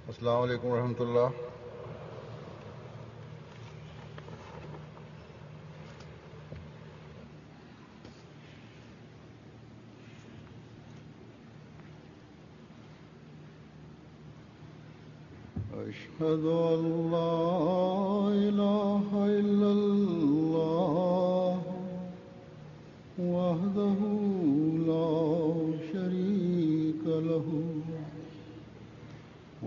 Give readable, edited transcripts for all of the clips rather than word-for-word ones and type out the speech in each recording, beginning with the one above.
अस्सलाम वालेकुम रहमतुल्लाह। अशहदु अल्ला इलाहा इल्लल्लाह वहदहू ला शरीका लहू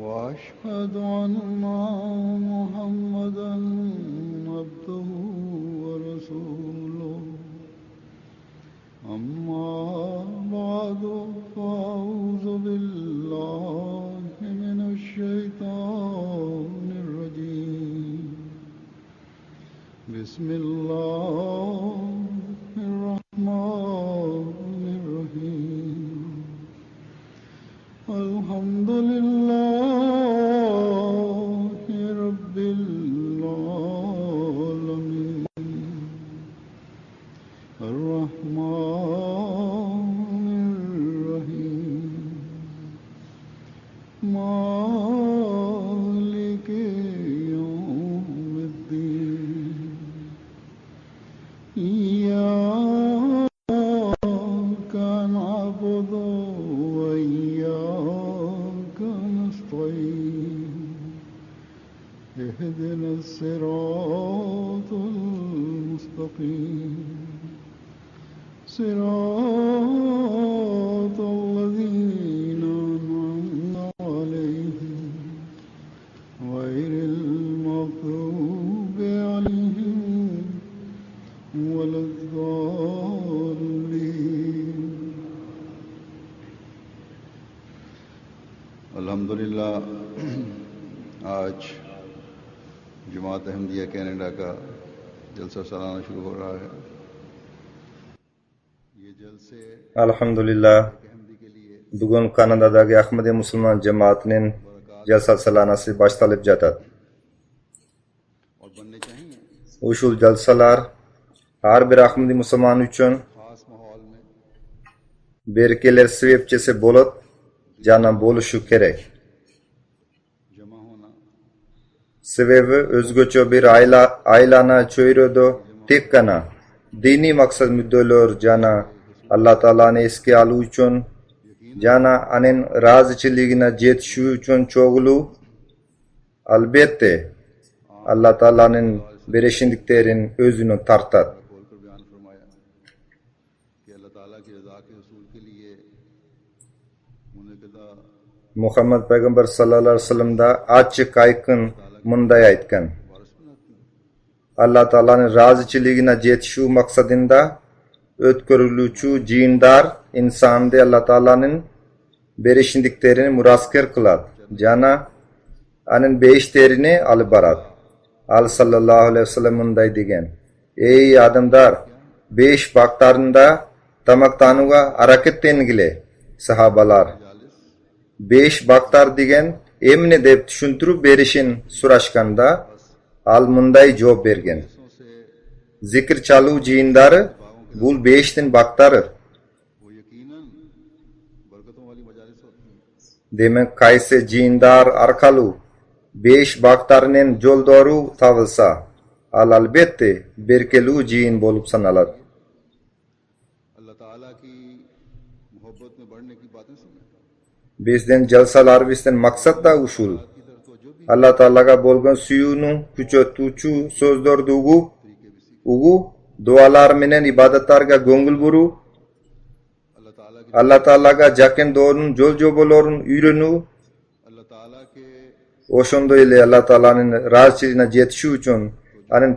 वअशहदु अन्ना मुहम्मदन अब्दुहू व रसूलुहू। अम्मा बादु फ़अऊज़ु बिल्लाहि मिनश शैतानिर रजीम। बिस्मिल्लाहिर रहमानिर रहीम। अल्हम्दुलिल्लाहि रब्बिल आलमीन। अर्रहमानिर रहीम। मालिकि यौमिद्दीन। इय्याका नअबुदु व इय्याका नस्तईन। इहदिनस सिरातल मुस्तकीम। सिरातल लज़ीना अनअमता अलैहिम गैरिल मग़ज़ूबि अलैहिम वलद्दाल्लीन। अल्हम्दुलिल्लाह, आज जमात अहमदिया कनाडा का जलसा सालाना शुरू हो रहा है। ये जलसे Alhamdulillah, अहमदी के लिए bugun Kanadadagi Ahmadiya musulmon jamoatining jalsa salanasi boshlanib жатadi. और बनने चाहिए Ushul jalsalar har bir Ahmadiy musulmon uchun खास माहौल में berkeler sebepchisi bo'lib, jana bo'lishi kerak. जमा होना, Sebebi o'zgacha bir aylana cho'yrida tekkana diniy maqsad muddalar jana Alloh taolani esga olish uchun jana anin rozichiligini yetishi uchun cho'g'ulu albatta Alloh taolaning berishindiklerin o'zini tortadi. बोलकर बयान फरमाया कि अल्लाह ताला की रज़ा के हसूल के लिए मुनक़िदा Muhammad payg'ambar sallallohu alayhi vasallamda ochiq aytgan munday aytgan. वारिस बनाती है। Alloh taolaning rozichiligini yetishu maqsadida o'tkaziluvchi jindar insonni Alloh taolaning berishindiklerini muraskir qiladi. Jana anin beishlerini olib boradi. Al sallallohu alayhi vasallam munday degan: "Ey odamlar, 5 vaqtlarida tamoqtanuga harakatlaninglar." Sahobalar 5 vaqtlar degan emni deb tushuntirib berishin so'rashganda al munday javob bergan: zikr chalu jindari bu 5 din vaqtlari. वो यकीनन बरकतों वाली मजालिस होती हैं। Demek qaysi jindar orqali 5 vaqtlarning yo'ldoru tavilsa al albatta berkelu jin bo'lib sanaladi. अल्लाह ताला की मोहब्बत में बढ़ने की बातें सुने, Bizden jalsalar bizden maqsad da ushul. की तरफ तवज्जो भी Allah Taalaga bo'lgan suyunu kuchotuvchi so'zlarni ugu duolar bilan ibodatlarga ko'ngil buru, अल्लाह ताला की Allah Taalaga yaqin do'rin yo'l yo'llarini o'rganu, अल्लाह ताला के o'shanda ile Allah Taalaning roziligini yetishi uchun anin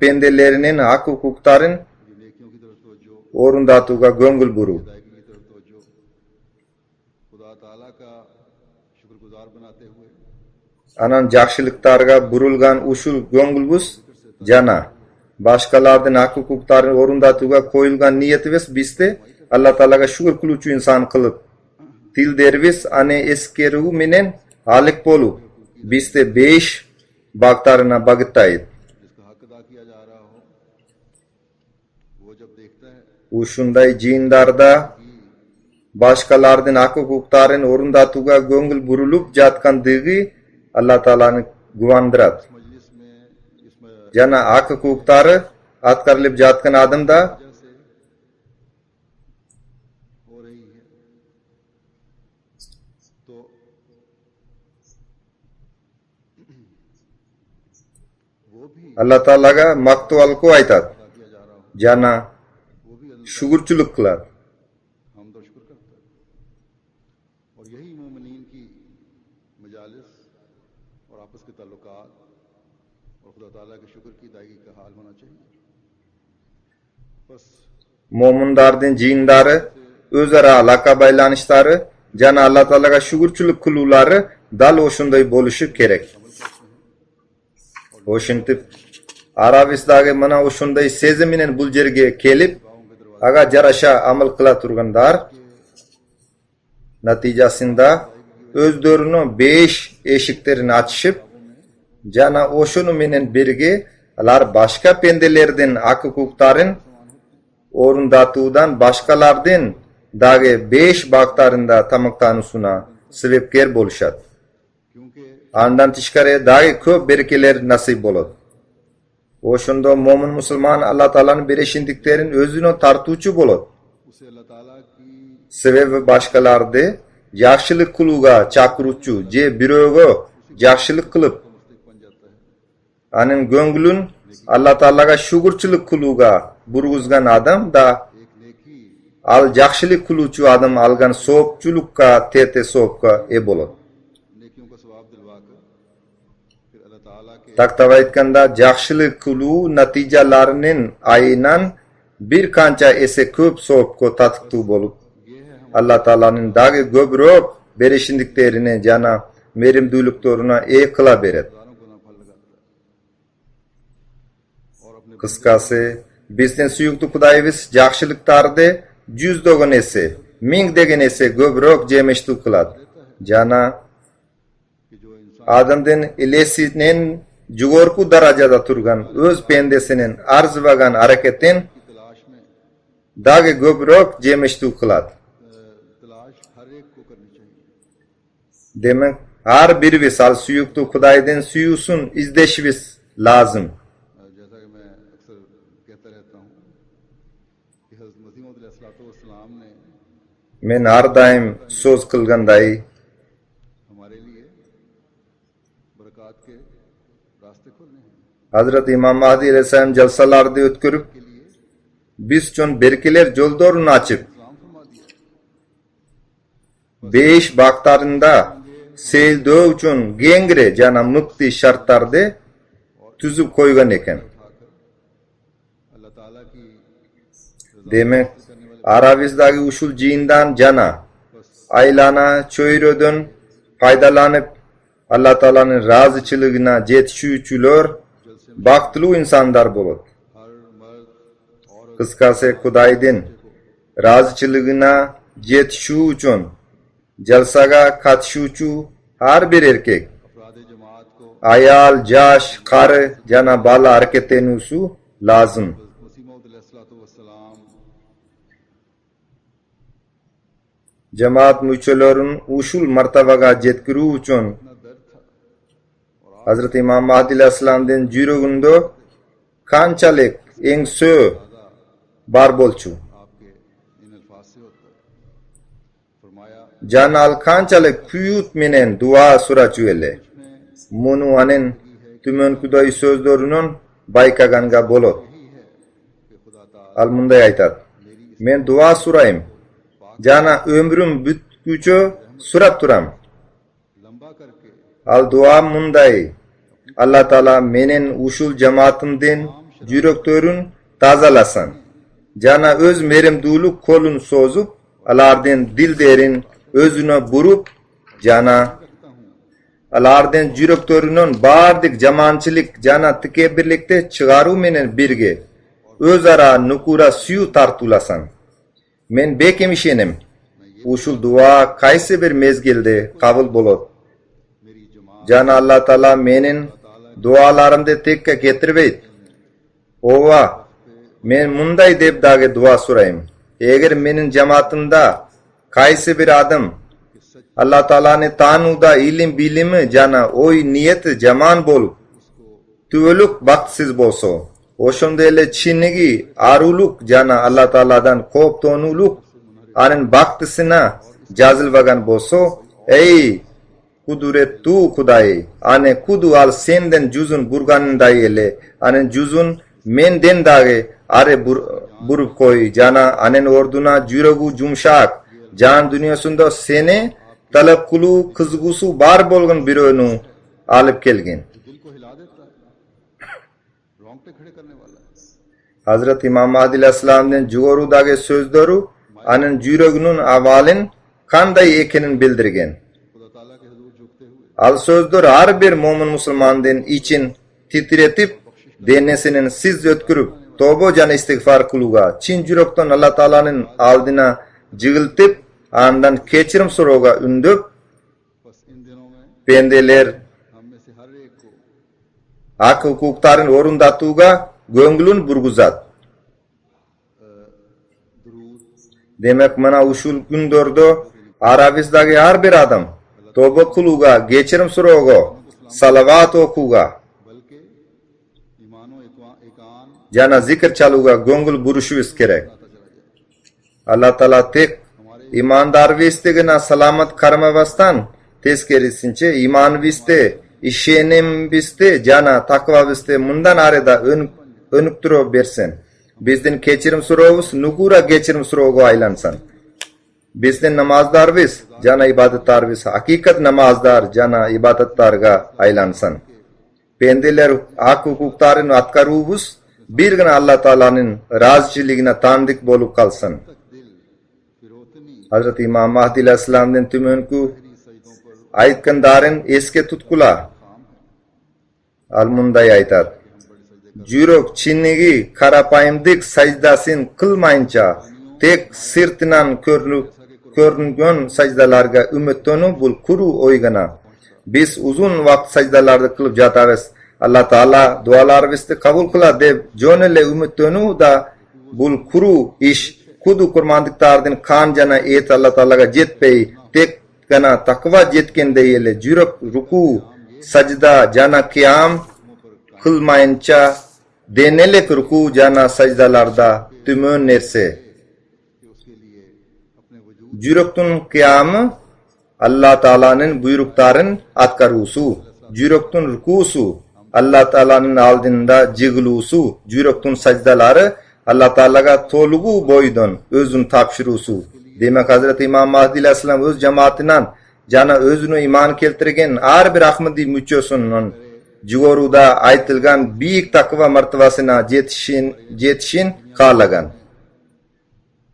pendelerining haq huquqlarini नेकियों की तरफ तवज्जो, o'rindatuga ko'ngil buru. अदायगी की तरफ तवज्जो, खुदा ताला का शुक्रगुजार बनाते हुए Anan yaxshiliklarga burilgan ushul ko'ngilbuz jana boshqalarning haq huquqlarini o'rindatuga qo'yilgan niyatimiz bizda Alloh taolaga shukr qiluvchi inson qilib til dervis ane eskeruv menen halik bo'lib bizda 5 vaqtlarni bag'itlaydi. जिसका हक अदा किया जा रहा हो, वो जब देखता है U shunday jinlarda başkalardan hak hukuklarini orundatuga göngül burulup jatkandygy Allah Taalany guvandyrat. मजलिस में इसमें Jana hak hukuklary atkarılıp jatkan adamda से हो रही है तो वो भी Allah Taalaga maktualku aytat. किया जा रहा हो Jana वो भी şugurçuluk kılar. हमद और शुक्र करता है और यही मोमिनीन की मजालिस और आपस के ताल्लुकात और खुदा ताला के शुक्र की अदायगी का हाल होना चाहिए बस Momundardan jiyinlari özara alaka baylanışları jana Allah Taalaga şugurçuluk kılulary dal oşunday boluşu kerek. Oşuntip Arabistagi mana oşunday seziminen bul jerge kelip aga jarasha amal kıla turgandar natijasında özlörünü 5 eşiklerini açışıp jana oşunu menen birge alar başka pendelerden hak hukukların orundatudan başkalardan dagi 5 baktarında tamaktanusuna sebepker boluşat. क्योंकि Andan tişkare dagi köp berkeler nasip bolot. Oşunda momin musulman Allah Taalanyň bereşindiklerin özüne tartuçu bolot. उसे अल्लाह ताला की Sebebi başkalardy yaxşylyk kılıga çakırıçu je biröge yaxşylyk kılıp बन जाता है anın göngülün Allah Taalaga şugurçylyk kılıga burguzgan adam da एक नेकी al yaxşylyk kılıçu adam algan soğupçulukka tete soğupka bolot. नेकियों का सवाब दिलवा कर फिर अल्लाह ताला के Taktava aytkanda yaxşylyk kıluu natijalarynyň ayынан bir kança ese köp soğupko tatktu bolup Allah Taalanyň dagi göbrök berişindiklerini jana merimdүүлüklerine kıla beret. हजारों गुना फल लगाता है और अपने Kıskası bizden suyuktu Hudaýybys yaxşylyklardy yüzdögen ese, miňdegen ese göbrök jemeşdük kılat. Jana कि जो इंसान adamdan ilesinen jugorku darajada turgan öz pendesinin arzybagan hareketin की तलाश में dagi göbrök jemeşdük kılat. तलाश हर एक को करनी चाहिए Demek har bir visal suyuktu Hudaýdan suyusun izdeşibis lazım. जैसा कि मैं अक्सर कहता रहता हूँ कि हज़रत मसीह मौद अलैहिस्सलाम ने Men har daim söz kılganday हमारे लिए बरक़ात के रास्ते खोलने हैं Hazrat İmam Mahdi aleyhisselam jalsalarda ötkürüp biz üçün berkeler joldorunu açıp इस्लाम फरमा दिया 5 baktarında seýdö üçün gengre jana mukti şartlarda tüzüp koygan eken. अल्लाह ताला की Demek Arabizdagi uşul jiyindan jana aylana çöýrödön faydalanyp Allah Taalanyň razyçylygyna jetişүүçüler baktyly insandar bolat. हर मर्द और Kıskası Hudaýdyn razyçylygyna jetişүү üçin jalsaga katışүүçü har bir erkek अफराद जमात को ayal, jaş, qary jana bala hareketlenүүsü lazım. मसीह मौद अलैहिस्सलाम Jamaat müçelerin uşul martabaga jetkirүү üçin इतना दर्द था Hazrat İmam Mahdi aleyhisselamdan jüreginde kançalyk eňsö bar bolçu. आपके इन अल्फाज से होता है फरमाया Janal kançalyk küýüt menen dua suraçu ele. Munu anen tümönkuday sözlörünün baykaganga bolot. कि खुदा ताला Al munday aytat. Men dua surayım. Jana ömrüm bütgüçe surap turam. लंबा करके Al dua munday. Allah Taala menen uşul jamaatymdan jüreklerin tazalasan. Jana öz merimdүүлük kolun sozup alardan dilderin özüne burup jana alardan jüreklerinin bardyk jamançylyk jana tikebbirlikde çygaruu menen birge özara nukura suyu tartulasan. Men bekem işenim. Uşul dua kaysi bir mezgilde kabul bolot. मेरी जमात Jana Allah Taala menin dualarımda tekke getirbeýt. Ova, men munday dep dage dua surayım. Eger menin jamaatymda Qaysi bir adam Allah Ta'ala'nı tanuda ilim bilimi jana oy niyeti jaman bolup tüvölük baktsiz bolsa oşonda ele çinnigi aruluk jana Allah Ta'ala'dan koptonuluk anin baktısına jazılbagan bolsa ey kuduret tu kuday ane kudu al senden juzun burganınday ele anin juzun menden dage are burup koy jana anen orduna jürogu jumşak jan dünyasında seni talep kulu kızgusu bar bolgan birönu alıp kelgen. दिल को हिला देता है, रोंगटे खड़े करने वाला है। Hazrat İmam Mahdi Aleyhisselam'dan jugorudagi sözleri anin jürogunun avalin kanday ekenin bildirgen. खुदा ताला के हुजूर झुकते हुए Al sözler har bir mo'min musulmondan için titretip denesinin siz ötkürüp tobo jana istig'for kuluga chin jurokdan Allah Ta'ala'nın aldına jigiltip andan kechirim so'rowga undib बस इन दिनों में pendeler हम में से हर एक को hak hukuklarını orundatuga göngülün burguzat. दुरूद Demek mana uşul gündörde Arabistagi har bir adam tobo kuluga geçirim so'rowga salavat okuga बल्कि ईमानो एकान jana zikr chaluga göngül buruşuviz kerak. Allah Ta'ala tek imandar vistigina salamat karmavastan teskerisince iman viste işenim viste jana takva viste mundan arada önüktürö bersen. Bizden kechirim so'rovuz nukura kechirim so'rovga aylansan. Bizden namazdar biz jana ibadatlar biz hakikat namazdar jana ibadatlarga aylansan. Pendeler hak hukuklarını atkaruvuz birgina Allah Ta'ala'nın razıçiligine tanıdık bolup kalsın. Hazreti İmam Mahdi Aleyhisselam'dan tümönku aytkandarin eske tutkula almunday aytat. Jürok chinnigi karapayımdık sajdasin kılmayınca tek sirtinan körüngen sajdalarga ümittonu bul kuru oygana. Biz uzun vakt sajdalarda kılıp jatabız. Allah Ta'ala dualarımızı kabul kıla deb jonele ümittonu da bul kuru iş kudu kurmandıklardan kan jana et Allah Ta'alaga jetpey tek gana takva jetken deyele jürok ruku sajda jana qiyam kılmayınca denelek ruku jana sajdalarda tümön nerse jüroktun qiyamı Allah Ta'ala'nın buyrukların atkarusu jüroktun rukusu Allah Ta'ala'nın aldında jiglusu jüroktun sajdaları Allah Ta'alaga tolugu boydun özün tapşırusu. Demek Hazreti İmam Mahdi Aleyhisselam öz cemaatinden jana özünü iman keltirgen har bir Ahmadi müçösünün jugoruda aytılgan büyük takva martabasına jetişin kalagan.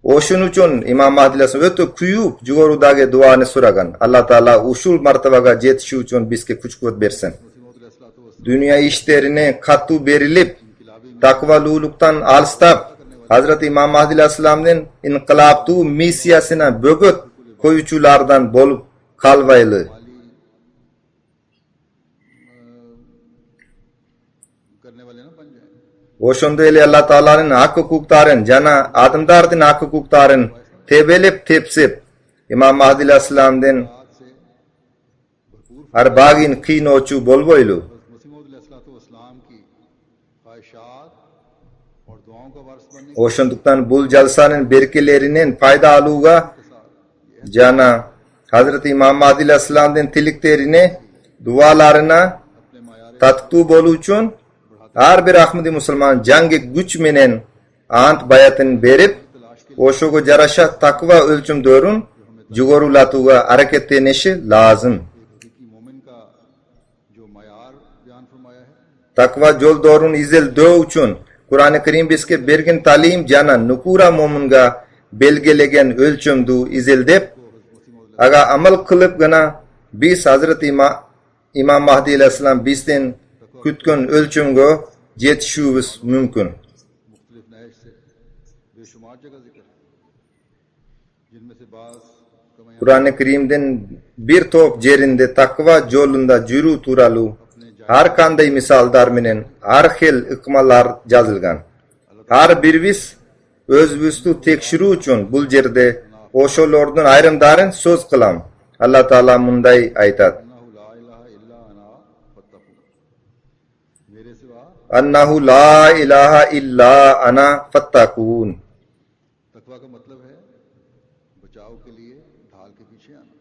Oşun üçün İmam Mahdi Aleyhisselam ötü kuyup jugorudagi duani so'ragan. Allah Ta'ala uşul martabaga jetishi üçün bizga kuch-quvvat bersin. Dünya işlerine katı berilip takvaluluktan alstap Hazreti İmam Mahdi Aleyhisselam'dan inqilabtu misiyasına bögöt koyuculardan bolup kalbaylı. करने वाले ना बन जाए। Oşonda ele Allah Ta'ala'nın hak hukukların jana adamdardın hak hukukların tebelip tepsip İmam Mahdi Aleyhisselam'dan har bagin qinochu bolboylu. मसीह मौद अलैहिस्सलाम की ख्वाहिशात और दुआओं का वारिस बनने Oşonduktan bul jalsanın berkelerinin fayda aluga jana Hazreti İmam Mahdi Aleyhisselam'dan tiliklerine dualarına tattu bolu üçün har bir Ahmadi Müslüman jange güç menen ant bayatın berip oşogo jarasha takva ölçüm dörün jugorulatuga hareketlenishi lazım. की मोमिन का जो मयार बयान फरमाया है Takva jol dorun izel dö üçün Kur'an-ı Kerim bizge bergen talim jana nukura mo'minga belgelegen ölçümdü izeldep aga amal kılıp gana biz Hazreti İmam Mahdi Aleyhisselam bizden kütkön ölçümge jetişübüz mümkün. मुख्तलिफ नहज से बेशुमार जगह जिक्र है जिनमें से बाज कमा Kur'an-ı Kerim'den bir top jerinde takva jolunda jürü turalu har kanday misaldar menen har xil ikmalar jazılgan. Har birimiz özbüstü tekşirүү üçün bul jerde o'shalardan ayrimlarin so'z qilam. Alloh taolo munday aytadi: अन्नाहु ला इलाहा इल्ला अना फत्ताकून। तकवा का मतलब है बचाव के लिए ढाल के पीछे आना।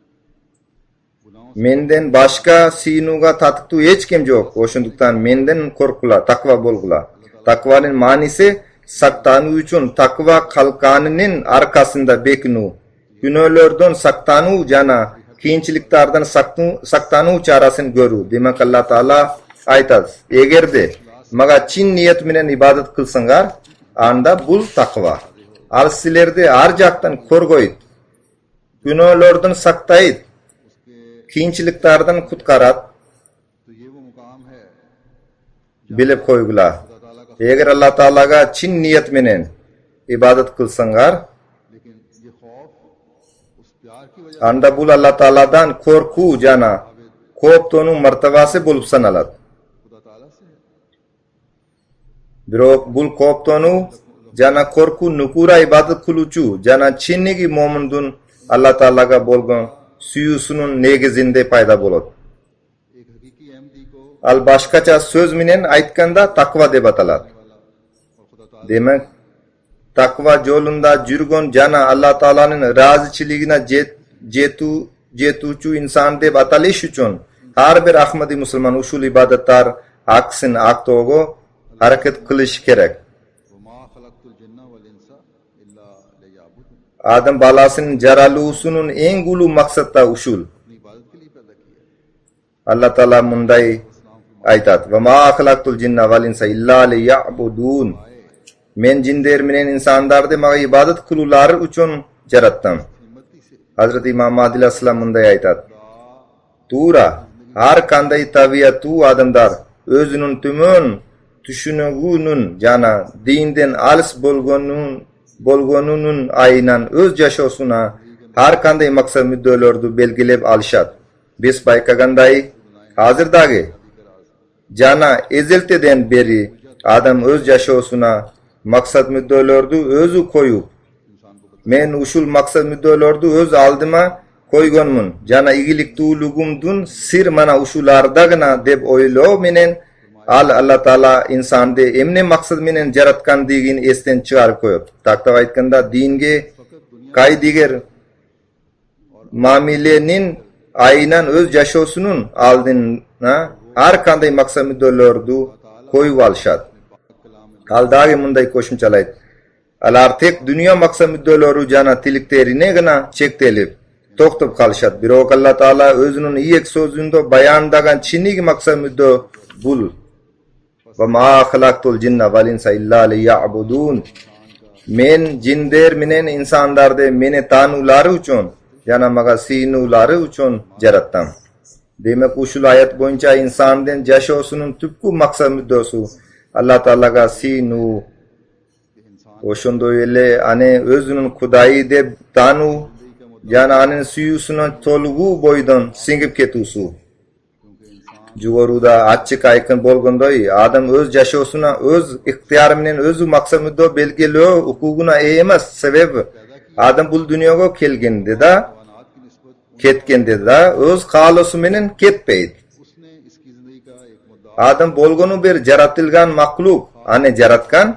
Menden başka sinuga tattu hech kim yo'q. O'shundukdan mendan qo'rqinglar, taqvo bo'linglar. Taqvoning ma'nosi saqtanu uchun taqvo qalqonining arkasida bekinu. Günahlardan saqtanu jana qiyinchiliklardan saqtanu chorasini ko'ru. Demak Alloh taolo aytadi: "Egarda maga chin niyat bilan ibodat qilsanglar, anda bul taqvo. Al sizlarni har joqdan qo'rg'aydi. Günahlardan saqtaydi. Qiyinchiliklardan qutqaradi." Bilib qo'yglar. Agar Alloh taologa chin niyat bilan ibodat qilsanglar, anda bul Alloh taolodan qo'rquv jana qo'rqto'ning martabasi bo'lib sanaladi. Biroq bul qo'rqtonu jana qo'rquv nukura ibodat qiluvchi jana chinnigi mo'mindun Alloh taologa bo'lgan suyusunun negizinde payda bo'ladi. Al boshqacha so'z bilan aytganda taqvo deb ataladi. Demak, taqvo yo'lida yurgan jana Alloh taoloning rozichiligina jetuvchi inson deb atalish uchun har bir ahmadi musulmon ushul ibodatlar aqsin aqtogo harakat qilish kerak. Adam balasining jaraluvsunun eng ulug' maqsadda ushul. Alloh taolo munday aytadi: "Va ma xalaqtul jinna val insa illa liya'budun." Men jinlar bilan insonlarni menga ibodat qiluvlari uchun yaratdim. Hazrat Imom Mahdi alayhissalom munday aytadi: "To'g'ri, har qanday tabiatu odamlar o'zining tumun tushunigunin jana dindan alis bo'lganunun aynan o'z yashosuna har qanday maqsad muddalarni belgilab olishadi. Biz bayqaganday hozirdagi jana ezelteden beri adam o'z yashosuna maqsad muddalarni o'zi qo'yib, men ushul maqsad muddalarni o'z oldima qo'yganman. Jana igilik tu'lugumdun sir mana ushulardagina deb o'ylov menen Alloh taolo insonni emne maqsad bilan yaratganligini esdan chiqarib qo'yibdi. Taqdir aytganda dinga qaydiger ma'milenin aynan o'z yashosinin oldina har qanday maqsad muddalarni qo'yib olishadi. Aldagi munday qo'shimchalaydi: "Alar tek dunyo maqsad muddalari jana tilikteringina chektelib to'xtab qolishadi. Biroq Alloh taolo o'zining iyek so'zida bayonlagan chinnik maqsad muddo bul. Va ma xalaqtul jinna val insa illa liya'budun." Men jinlar bilan insonlarni meni tanuvlari uchun, yana maga sinuvlari uchun yaratdim. Demak, ushul oyat bo'yicha insonning yashosining tubqi maqsad muddosi Alloh taolaga sinu o'shunday ele ane o'zining Xudoyi deb tanu yana aning suyusining to'lg'u bo'yidan singib ketusu. Juvoruda achchiq ayqin bo'lganday odam o'z yashosini o'z ixtiyori bilan o'zi maqsad muddo belgilov huququna emas. Sababi odam bu dunyoga kelganda ketganda o'z xohlasi bilan ketmaydi. Adam bo'lgani bir yaratilgan maxluq, ane yaratgan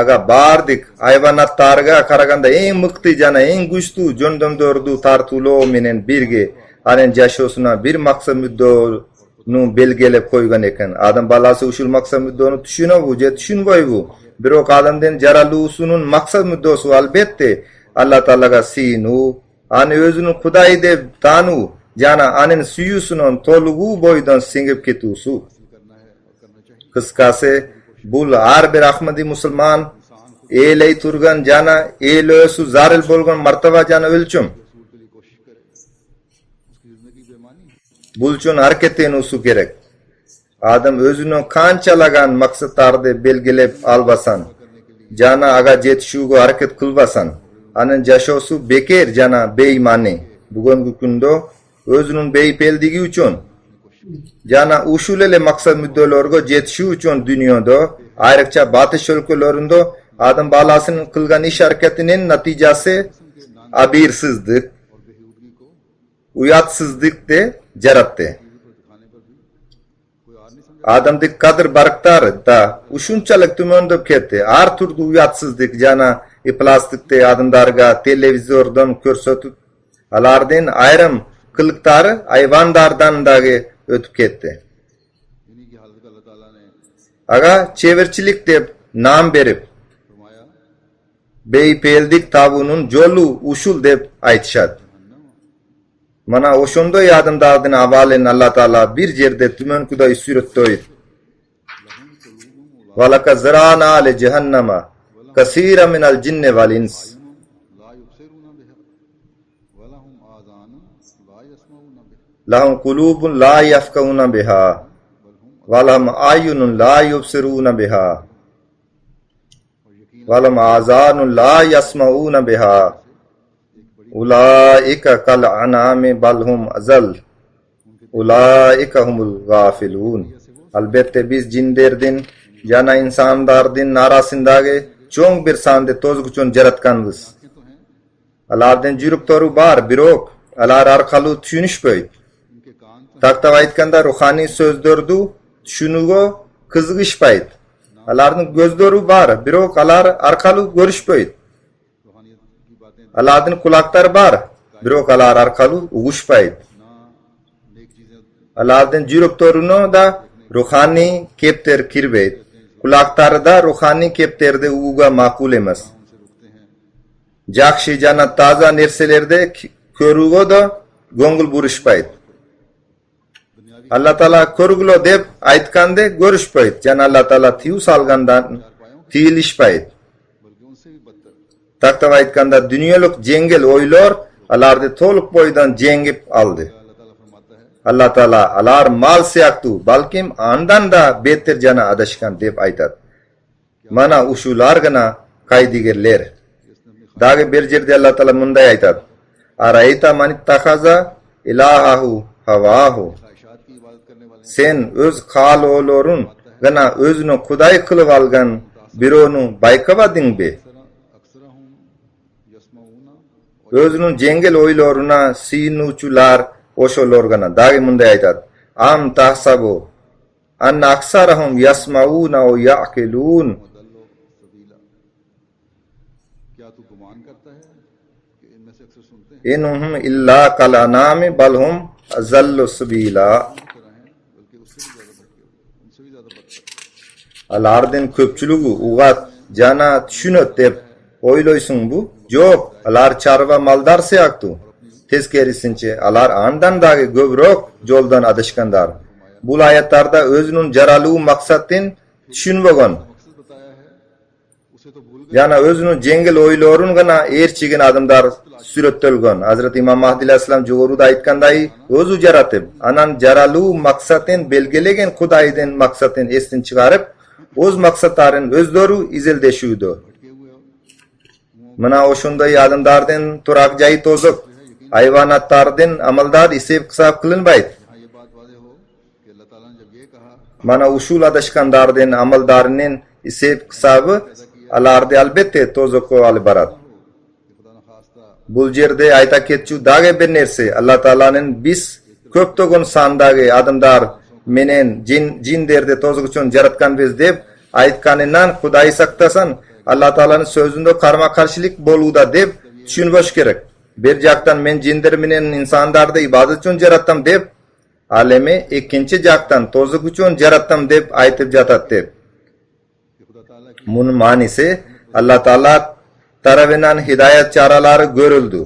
aga bardik hayvonotlarga qaraganda eng miqti jana eng kuchli jondomdordu tartulov bilan birga ane yashosuna bir maqsad muddoni belgilab qo'ygan ekan. Adam balasi ushul maqsad muddoni tushunmaydi. Biroq odamdan jaraluvsunun maqsad muddosi albatta Alloh taolaga sinu, ane o'zini Xudoy deb tanu, jana aning suyusining to'lg'u bo'yidan singib ketusu. Qisqasi, bu har bir ahmadi musulmon elay turgan jana elosu zaril bo'lgan martaba jana o'lchim. Bu uchun harakatlanuvsi kerak. Odam o'zining qanchalagan maqsadlarni belgilab olbasan, jana aga yetishuga harakat qilbasan, aning yashosi bekor jana beymani. Bugungi kunda o'zining beypeldigi uchun jana ushulele maqsad muddalarga yetishi uchun dunyoda ayriqcha batish o'lkalarida odam balasining qilgan ish harakatining natijasi abirsizlik, और बेहूदगी को uyatsızlık de jarattı. दिखाने पर भी कोई और नहीं समझा। Adamdık kadar barktar da uşunçalık tümöndöp ketdi. Ar turdu uyatsızlık jana plastikte adamdarga televizordan körsetip alardın ayrım kılıktары ayvandardan dagı ötüp ketdi. इन्हीं की हालत का अल्लाह ताला ने Aga çevirçilik dep nam berip फरमाया beypeldik tabunun jolu usul dep aytışat. Mana oşondoy adamdardın avalen Allah Taala bir jerde tümönkuday sürettoy. Walaka zarana le cehennema kasira minal jinni wal ins. ला युबसिरूना बिहा वलहुम आज़ानुन ला यस्मऊना बिहा Lahum qulubun la yafqahuna biha walahum ayunun la yubsiruna biha walahum azanun la yasmauna biha ulaika kal anami bal hum azal ulaika humul gafilun. Albatta biz jinlerden jana insandardın arasındagi çoğ bir sande tozguchon jaratganmiz. Alardan jürüktoru bar birok alar arkalı tushunishpayt. उनके कान तो Taktap aytkanda ruhani sözdördu tushunуго kızgışpayt. Alarning gözleri bar birok alar arkalı görüşpayt. रूहानियत की बातें Alarning kulaklar bar birok alar arkalı ugushpayt. ना नेक चीजें Alarning jürüktorunu da ruhani kepter kirbayt. Kulaktari da ruhani kepterde uguga maqul emas. उनसे रुकते हैं। Jakshi jana taza nerselerde körügo da gongul burishpayt. Allah Taala körgülo dep aytkande görüşpayt. Jana Allah Taala tiu salgandan tiyilishpayt. बल्कि उनसे भी बदतर Taktap aytkanda dünyalıq jengel oylor alardı toluq boydan jengip aldı. अल्लाह ताला फरमाता है Allah Taala alar mal siyaktu balkim andan da beter jana adashkan dep aytat. Mana uşular gana kaydigerler. Dagi bir jerde Allah Taala munday aytat. Arayta man ittakaza ilahahu havahu. ख्वाहिशात की इबादत करने वाले Sen öz khal olorun gana özünü kuday kılıp algan bironu baykabadın be. अक्सरहुम यस्मऊना Özünün jengel oyloruna sinuçular oşolor gana. Dagi munday aytat. Am tahsabu anna aksarahum yasmauna o ya'kilun. दल्लो सबीला क्या तू गुमान करता है कि इनमें से अक्सर सुनते हैं Inhum illa kal anami balhum azallu sabila. तरह हैं बल्कि उससे भी ज्यादा भटके हुए उनसे भी ज्यादा बदतर Alardan köpçülüğü ugat jana düşünöt dep oyloysun bu. Jok, alar çarva maldar siyaktu. Teskerisinçe alar andan dagi göbrok joldan adışkandar. Bul ayatlarda özünün jaralığı maksattin düşünbogon. मकसद बताया है उसे तो भूल Jana özünün jengel oylorun gana erçigin adamdar sürettelgon. Hazreti İmam Mahdi aleyhisselam jogoruda aytkanday özü jaratıp anan jaralığı maksattin belgelegen Kudayden maksattin estin çıkarıp öz maksatların özleri izeldeşüydü. भटके हुए Mana oşunday adamdardan turak jayı tozuk. Hayvanatlardan amaldar isep kısap kılınbayt. यहाँ ये बात वाज़ेह हो कि अल्लाह ताला ने जब ये कहा Mana usul adashkandardan amaldarının isep kısabı alardı albette tozuk albarat. कि खुदा न खास्ता Bul jerde ayta ketçu dage bir nerse Allah Taala'nın biz köptogon sandagi adamdar menen jinderde tozuguchun jaratkan biz dep aytkanından Kuday saktasan Allah Taala'nın sözünde karma karşılık boluda dep düşünboş gerek. Bir jaktan men jinder menen insandarda ibadet uchun jarattam dep alemi ikkinchi jaktan tozuk uchun jarattam dep aytib jatat dep. कि खुदा ताला की Mun manisi Allah Taala tarafından hidayet çaraları görüldü.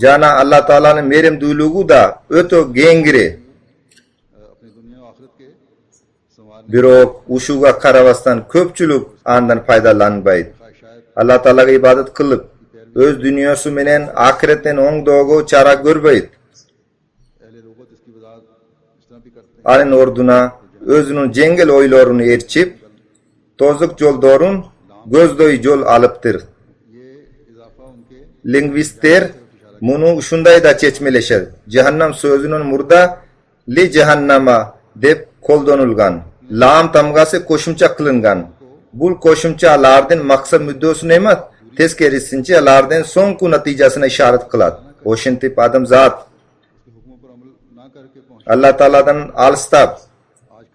Jana Allah Taala'nın merim duyluğu da öto gengire. अपनी दुनिया और आखिरत के संवारने Birok uşuga karavastan köpçülük andan faydalanbayt. शायद Allah Taala'ga ibadet kılıp öz dünyası menen ahiretten oң doğu çara görbayt. अहले लोगों इसकी वजाहत इस तरह भी करते हैं Alın orduna özünün jengel oylarını erçip tozuk joldorun gözdoy jol alıptır. ये इजाफा उनके Lingvistler bunu uşunday da çeçmeleşer. Cehennem sözünün murda li cehennema dep koldanılgan. Lam tamgası koşumça kılıngan. Bul koşumça alardın maksat müddosunu emas, teskerisinchi alardan so'ngku natijasini ishorat qiladi. O'shintib odamzod हुक्मों पर अमल ना करके पहुंच Allah Ta'aladan alstab,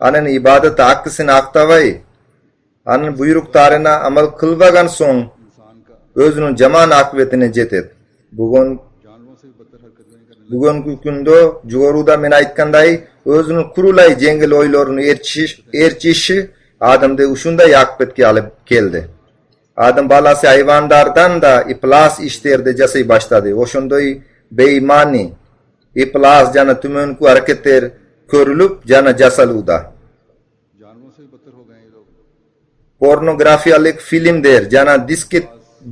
anan ibadat hakkısını aktavay, anan buyruklarına amal kılvagan soň इंसान का özünün jaman akıbetine jetet. Bugun जानवरों से भी बदतर हरकतें करने bugunki kunda jugoruda men aytganday özünün kurulay jengil oylaryny erçişi adamda uşunday akıbetke alıp keldi. Adam balası hayvanlardan da iplas işlerde jasay başladı. Oşondoy beýmani iplas jana tümönku hareketler körülüp jana jasaluda. जानवरों से भी बदतर हो गए ये लोग Pornografiyalik filmler jana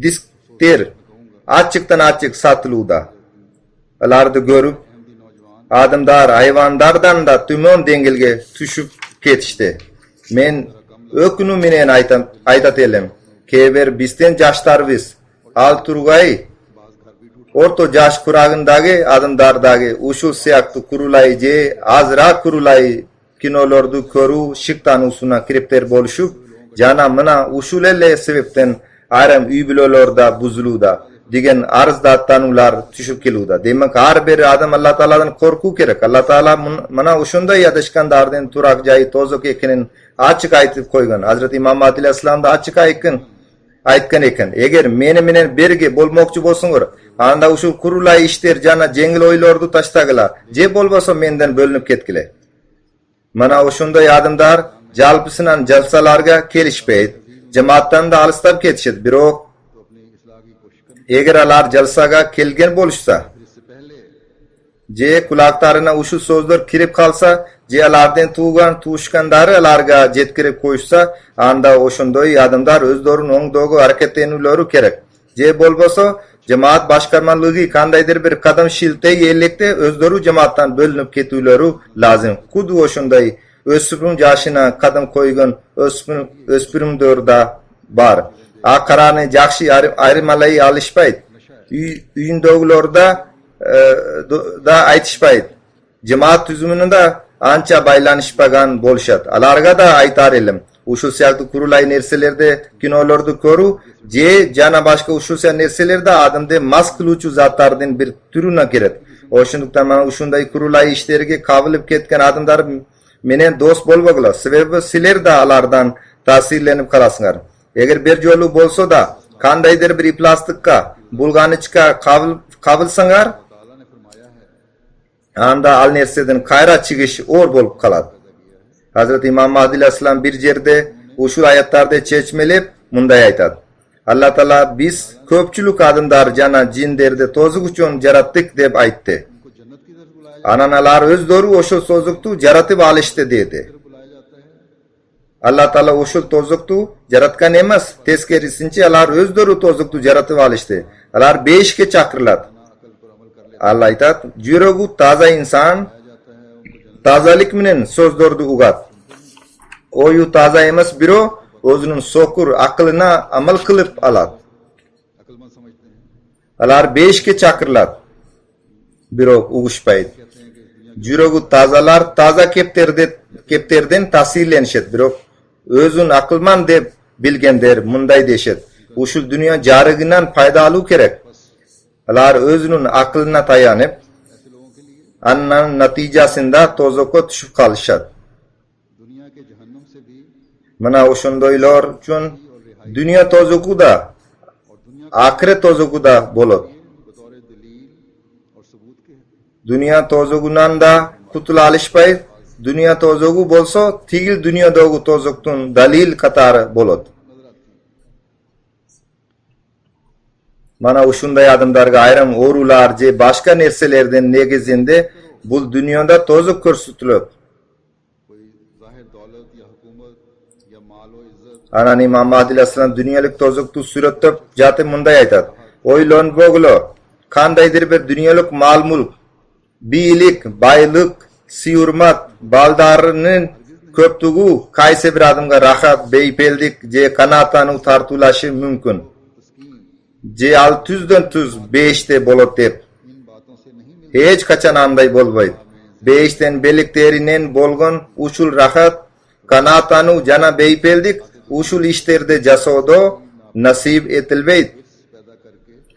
diskter açıktan açık satılıda. Alarda görüp Ahmadi नौजवान adamlar hayvanlardan da tümön dengilge düşüp ketişti. Men ökünü menen aytat elim. Keber bizden jaşlarыбыз al turgay orto jaş kuragındagi adamlardagi uşul siyakty kurulay je azra kurulay kinolordu körü şıktanusuna kiripter boluşup jana mına uşul ele sebepten ayram üy bilolarda buzuluda degen arzdattanular düşüp keluda. Demek har bir adam Allah Ta'aladan korku kerek. Allah Ta'ala mına uşunday yadışkandardan turak jayı tozok ekinin açık aytıp koygan. Hazreti İmam Aleyhisselam da açık aytkan eken. Eger menen berge bolmokçu bolsuňlar, anda uşul kurulay işler jana jengil oýlardy taştagıla. Je bolbosa menden bölünüp ketkile. Mana oşunday adamlar jalpysynan jalsalarga kelişpeyt. Jemaatdan da alystap ketişet. Birok तो अपनी इस्लाह की कोशिश करने eger alar jalsaga kelgen boluşsa, इससे पहले je kulaktaryna uşul sözler kirip kalsa, je alardan tuğuşkandary alarga jetkirip koýuşsa, anda oşundoy adamlar özlörüň oňdogy hareketlenýärleri kerek. Je bolbosa, jemaat başkarmanlygy kandaydyr bir kadam şiltey ellekde özlörü jemaatdan bölünüp ketýärleri lazım. Kudu oşunday ösüpüm jaşyna kadam koygan öspürüm dörda bar. Akarany jakşy ayrımalay alışpayt. Üýündegilarda da aytışpayt. Jemaat tüzümüne de ança baylanışpagan bolşat. Alarga da aytar elim. Uşul siyakty kurulay nerselerde kinolarda körü je jana başka uşul siyakty nerselerde adamda mas kılúçu zatlardan bir türüne kiret. Oşunduktan mana uşunday kurulay işlerige kabylyp ketken adamlar menen dost bolbaglar. Sebebi siler de alardan tasirlenip kalasyňar. Eger bir jolu bolsa da kandaydyr bir iplastikka bulganyçka kabylsaňar ताला ने फरमाया है anda al nerseden kayra çıkış or bolup kalat. Hazreti İmam Mahdi Aleyhisselam bir yerde uşul ayatlarda çeçmelep munday aytat. Allah Taala biz köpçülük adamlar jana jinderde tozuk üçin jaratdyk dep aytdy. उनको जन्नत की तरफ बुलाया जाता Ananalar özleri oşul tozuktu jaratyp alışdy dedi. है बुलाया जाता है Allah Taala oşul tozuktu jaratgan emas, teskerisinçe alar özleri tozuktu jaratyp alışdy. Alar beşke çakırlat. अकल पर अमल कर ले Allah aytat, jüregi taza insan जाता है उनको जन्नत tazalik menen sözlerdi ugat. Oyu taza emas biro özünün sokur aklyna amal kılıp alat. अकलमंद समझते हैं Alar beşke çakırlat. Biro uguşpayt. Jüregi tazalar taza kepterden tasirlenişet. Biro özün akılman dep bilgenler munday deşet. Uşul dünya jarıgından faydalı kerek. Alar özünün aklyna tayanıp ऐसे लोगों के लिए annan natijasında tozokka düşüp kalışat. दुनिया के जहन्नुम से भी Mana oşundoylar üçün dünya tozuku da और दुनिया ahiret tozuku da bolot. बतौर दलील और सबूत के Dünya tozugundan da kutula alışpay, dünya tozugu bolsa tigil dünya dogu tozuktun dalil katarı bolot. Mana oşunday adamlarga ayram orular je başka nerselerden negizinde bul dünyada tozuk körsütülüp. कोई जाहिर दौलत या हुकूमत या माल व इज्जत Anan İmam Mahdi Aleyhisselam dünyalik tozuktu surattab jate munday aytat. Oylon boglo kandaydyr bir dünyalık mal mulk, biyilik, baylyk, siurmat, baldarynyň köpdügi kayse bir adamga rahat, beypeldik je kanatany tartulaşy mümkün. Je 600'den 5'te bolot dep इन बातों से नहीं मिलती hiç kaçan anday bolbayt. 5'ten belikterinen bolgon uşul rahat, kanatany jana beypeldik uşul işlerde jasodo nasip etilbeyt.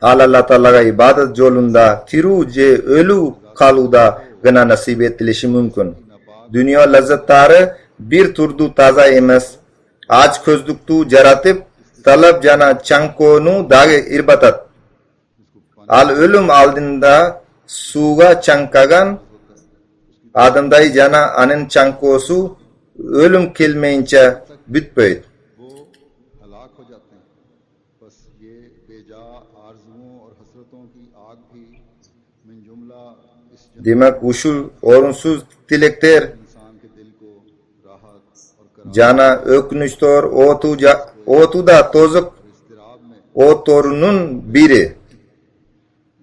Allah Ta'alaga ibadat yolunda tiru je ölü kaluda gına nasip etilishi mumkin. Dünya lazzatlari bir turdu taza emas. Aç ko'zlikdu jaratib talab jana chankonu dagi irbatat. Al ölüm aldinda suga chankagan adamday jana anin chankosu ölüm kelmeyince bitpeydi. वो हलाक हो जाते हैं। बस ये बेजा आरजुओं और हसरतों की आग भी मिन जुमला इस Demek usul orunsuz dilekler इंसान के दिल को राहत और करार jana ökünüştör otu da tozuk इस्तिराब में, o torunun biri.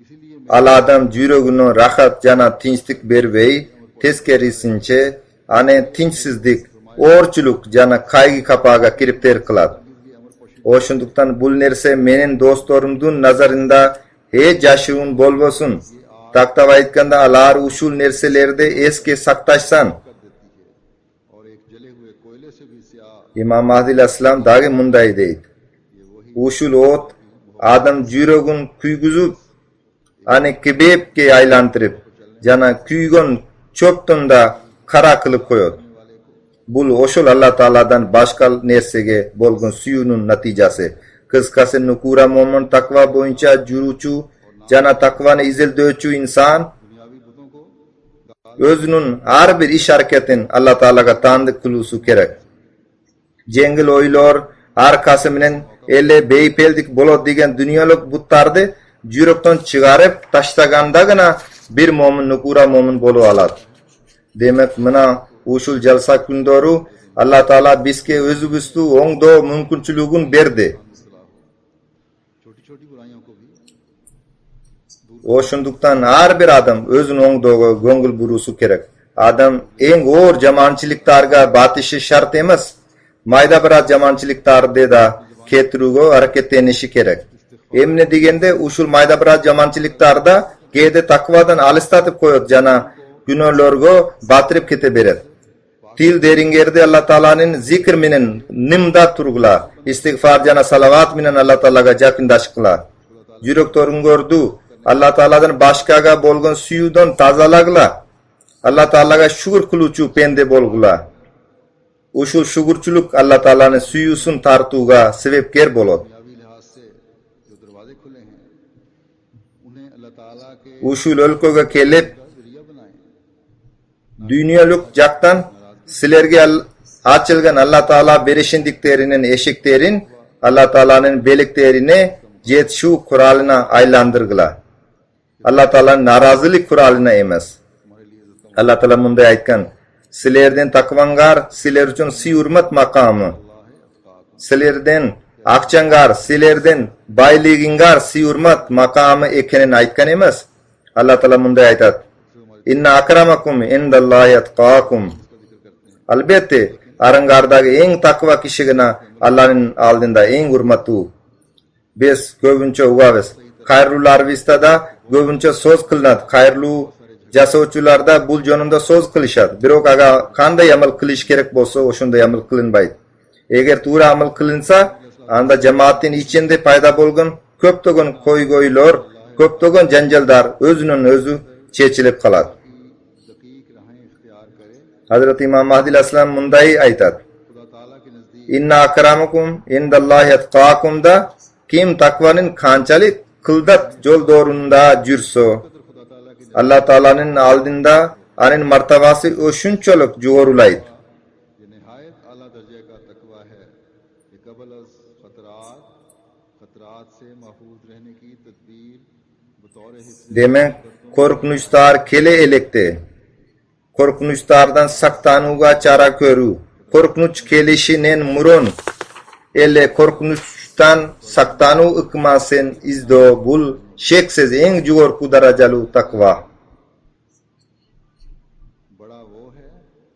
इसीलिए Al adam jürögünü rahat jana tinçlik bervey teskerisinçe ane tinçsizlik, orçuluk jana kaygı kapaga kiripter kılat. Oşunduktan bul nerse menin dostlarımdun nazarında he jaşıun bolbosun. Taktava aytkanda alar usul nerselerde eske saktaşsan. और एक जले हुए कोयले से भी स्याह İmam Mahdi Aslam dagi munday deydi. Usul ot adam jürögün kuyguzup ane kebepke aylantirip jana kuygon çöptunda kara kılıp koyot. Bul oşul Allah Ta'aladan başka nersege bolgun suyunun natijası. Kıskası nukura momen takva boyunca jurucu jana takvanı izil döçü insan दुनियावी बुतों को özünün her bir iş hareketin Allah Ta'alaga tanıdık kılısı gerek. Jengil oylor arkası menen elle beypeldik bolot degen dünyalık buttardı jürökten çıgarıp taştagandagına bir momin nukura momin bolu alat. Demek mına usul jalsa kundoru Allah Taala bizke özübüstü oңдоо mümkünçülüğün berdi. छोटी छोटी बुराइयों को भी Oşunduktan her bir adam özün oңдоого göngül burusu gerek. Adam en oor jamançılıktarga batışı şart emas. Mayda birat jamançılıktarde da ketirүүгө hareketlenişi gerek. Emne degende usul mayda birat jamançılıktarda kede takvadan alistatıp koyot jana günörlörgө batırıp kete beret. Til deringerde Allah Ta'ala'nın zikr minen nimda turgula, istiğfar jana salavat minen Allah Ta'alaga jakındaşkıla. Jüröktörün gördü, Allah Ta'ala'dan başkaga bolgun suyudan tazalagla, Allah Ta'alaga şükür kılıçu pende bolgula. Uşul şükürçülük Allah Ta'ala'nın suyusun tartuga sebepker bolot. दुनियावी लिहाज से जो दरवाजे खुले हैं उन्हें अल्लाह ताला के Uşul ölköge kelip, जरिया बनाएं। dünyalık jaktan silerge açılgan Allah Ta'ala berişindiklerinin eşiklerin Allah Ta'ala'nın beliklerine jetşu kuralına aylandırgıla. Allah Ta'ala'nın narazılık kuralına emas. Allah Ta'ala munday aytgan, silerden takvangar siler üçün si hurmat makamı. Silerden akçangar, silerden bayligingar si hurmat makamı ekenin aytgan emas. Allah Ta'ala munday aytat. İnna akramakum indallahi atqakum. Albatta arangardagi eng takva kişigina Allah'ın aldında eng hurmatı. Biz köbünçe ugabız. Hayrlular vistada köbünçe söz kılınat. Hayrlu jasovçularda bul jonunda söz kılışat. Birok aga kanday amal kılış gerek bolsa oşunday amal kılınbaydı. Eğer tuğra amal kılınsa anda cemaatin içinde payda bolgun köptögün koygoylor, köptögün janjaldar özünün özü çeçilip kalat. दकीक राहें इख्तियार करे। Hazrat İmam Mahdi Aslam munday aytat. खुदा ताला के नजदीक İnna akramakum indallahi atqakum da kim takvanın kançalık kıldat yol doğrunda jürso. खुदा ताला के Allah Ta'ala'nın aldında anın martabası oşunçoluk jugorulaydı. ये नहायत आला दर्जे का तकवा है कि कबल अज खतरात से महफूज रहने की तदबीर बतौर हिस्से Demek korkunçlar kele elekte. Korkunçlardan saktanuga çara körü. Korkunç kelişinin murun. Elle korkunçtan saktanu ıkmasen izdo bul şeksiz en jugorku darajalu takva. बड़ा वो है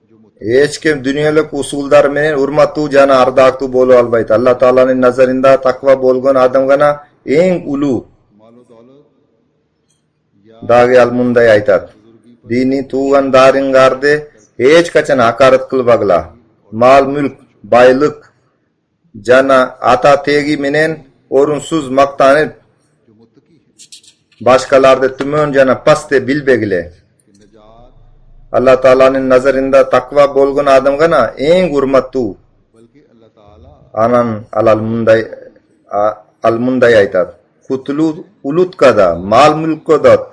जो Hiç kim dünyalık usuldar menen hurmatu jana ardaqtu bolu albayt. Allah Ta'ala'nın nazarında takva bolgon adamgana en ulu. मालो दौलत या Dagi almunday aytat. Dini tuğan daringarde hiç kaçan hakaret kılbagla. Mal mülk, baylık, jana ata tegi menen orunsuz maktanıp जो Muttaqi Başkalarda tümön jana paste bilbegile. कि निजात Allah Ta'ala'nın nazarında takva bolgun adam gana en hurmatlı. बल्कि अल्लाह ताला Anan almunday aytat. Kutlu ulutkada, mal mülkkoda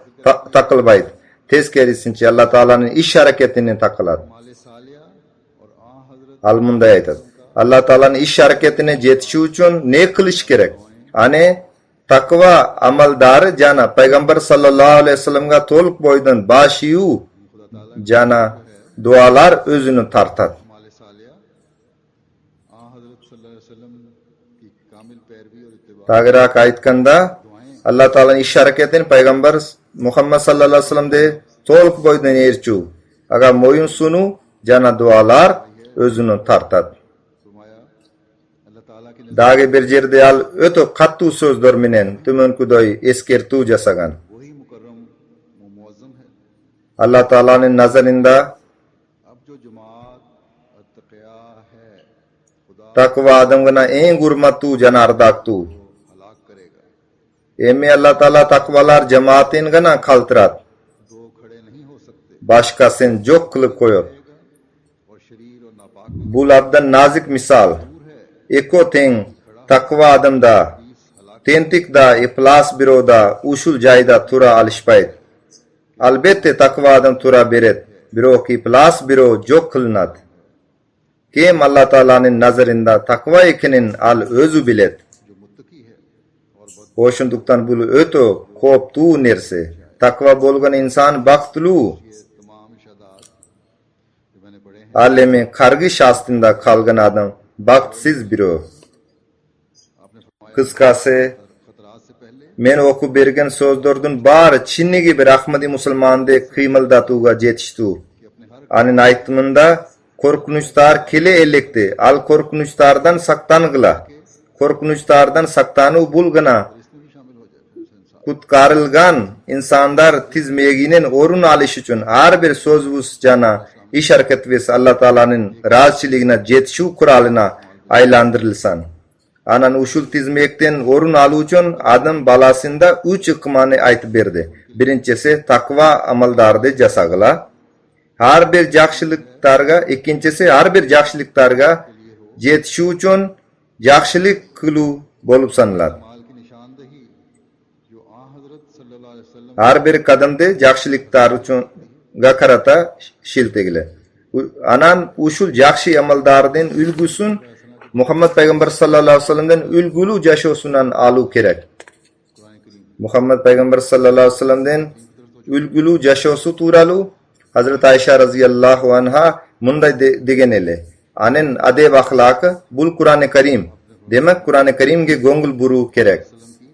takılbaydı. Tezkerisince Allah Ta'ala'nın iş hareketini takılar. माले सालिया और आ हजरत Almunday aytat. Allah Ta'ala'nın iş hareketine yetişi için ne kılış gerek? Ane takva amaldarı jana Peygamber sallallahu aleyhi ve sellem'ga toluk boydun başiyu jana dualar özünü tartat. माले सालिया आ हजरत सल्लल्लाहु अलैहि वसल्लम की कामिल पैरवी और इत्तिबा Tagirak aytkanda Allah Ta'ala'nın iş hareketini Peygamber Muhammed sallallahu aleyhi ve sellem de toluk boydun erçu. Aga moyun sunu jana dualar özünü tartat. फरमाया अल्लाह ताला की Dagi bir jerde al ötö kattu sözdör menen tümönkudoy eskertu jasagan. वही मुकर्रम व मुअज्जम है। Allah Ta'ala'nın nazarında अब जो जमात अत्तक़िया है खुदा takva adamgana en hurmatlu jana ardaktu. हलाक करेगा। Emi Allah Ta'ala takvalar jamaatin gana kaltırat. दो खड़े नहीं हो सकते Başkasın jok kılıp koyot. और शरीर और नापाक Bu labdan nazik misal. Eko ten takva adamda, tentikda, iflas biroda, usul jayda tura alishpayt. Albatta takva adam tura beret. Biro ki iflas biro jok kılınat. Kim Allah Ta'ala'nın nazarında takva ekinin al özü bilet. जो मुत्तकी है और बद Oşunduktan bulu öto koptu nerse. Takva bolgan insan baktulu. ये तमाम इशादात जो मैंने पढ़े हैं Alemi kargı şastında kalgan adam baktsiz biro. आपने फरमाया Kıskası खतरात से पहले men oku bergen sözdördün bar Çinni gibi Ahmadi musulmanda kıymaldatуга жетiştu. कि अपने हर Anın aytımında korkunçlar kele elekti. Al korkunçlardan saktanıgla. Korkunçlardan saktanı bulgana. इसमें भी शामिल हो जाए उस इंसान Kutkarılgan insanlar tizmeginin orun alış için her bir söz vus jana iş hareket ves Allah Ta'ala'nın razçiliğine jetişu kuralına aylandırılsan. Anan uşul tizmekten orun alu için adam balasında 3 hükmanı aytıp berdi. Birincisi takva amaldardı jasagıla. Her bir jakşılıklarga, ikincisi her bir jakşılıklarga jetişu için jakşılık kılu bolup sanılar. माल की निशानदही जो आ हजरत सल्लल्लाहु अलैहि वसल्लम Her bir kadımda jakşılıklar için gakarata şiltegile. Anan uşul jakşı amaldardın ülgüsün Muhammed Peygamber sallallahu aleyhi ve sellem'den ülgülü yaşosunan alu kerek. Muhammed Peygamber sallallahu aleyhi ve sellem'den ülgülü yaşosu turalu Hazreti Ayşe radıyallahu anha munday degenele. Anen adeb ahlakı bul Kur'an-ı Kerim. Demek Kur'an-ı Kerim'ge gongul buru kerek. की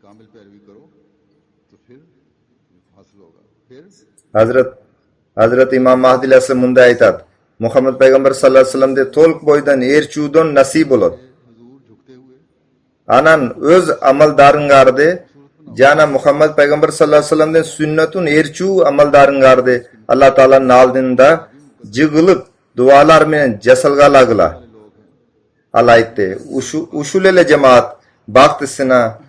कामिल पैरवी करो तो फिर हासिल होगा। फिर Hazret İmam Mahdi aleyhisselam munday aytat. Muhammed Peygamber sallallahu aleyhi ve sellem de tolk boydan erçudon nasip olur. हुजूर झुकते हुए Anan öz amaldarıngardı. Jana Muhammed Peygamber sallallahu aleyhi ve sellem'den sünnetun erçu amaldarıngardı. Allah Ta'ala'nın aldığında jıgılıp dualar menen jasalgalagıla. Allah aytti. Uşulele cemaat baktısına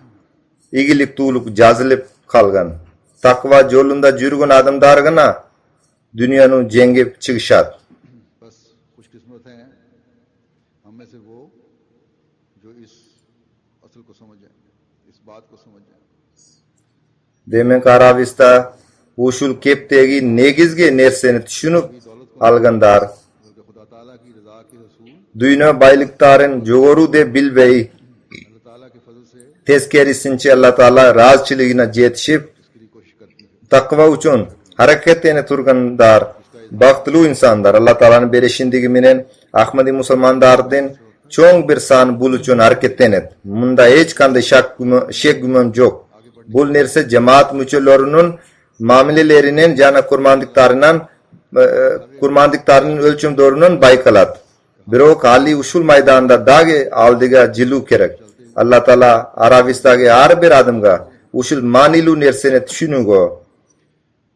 igilik tuğluk jazılıp kalgan. Takva jolunda jürgün adamlar gana dünyanın jengip çıkışat. बस खुशकिस्मत हैं हम में से वो जो इस असल को समझ जाए, इस बात को समझ जाए। Demek Arabista uşul keptegi negizge nerseni düşünüp algandar. बल्कि खुदा ताला की रजा के रसूल Dünya baylıkların jogoru de bilbeyi अल्लाह ताला के फजल से tezkerisince Allah Ta'ala razçılığına yetişip इसकी कोशिश करती है। takva üçün hareketine turgandar. Baktulu insanlar Allah Ta'ala'nın berişindigi menen Ahmadi musulmandardan çoğun bir san bul üçün hareketlenet. Munda hiç kanday şek gümön yok. Bul nerse cemaat müçellerinin mamilelerinin jana kurmandıklarının ölçüm doğrunun baykalat. Birok Ali uşul maydanda dagi aldiga jilu kerek. Allah Ta'ala Arabistaga har bir adamga uşul manilu nerseni düşünügo.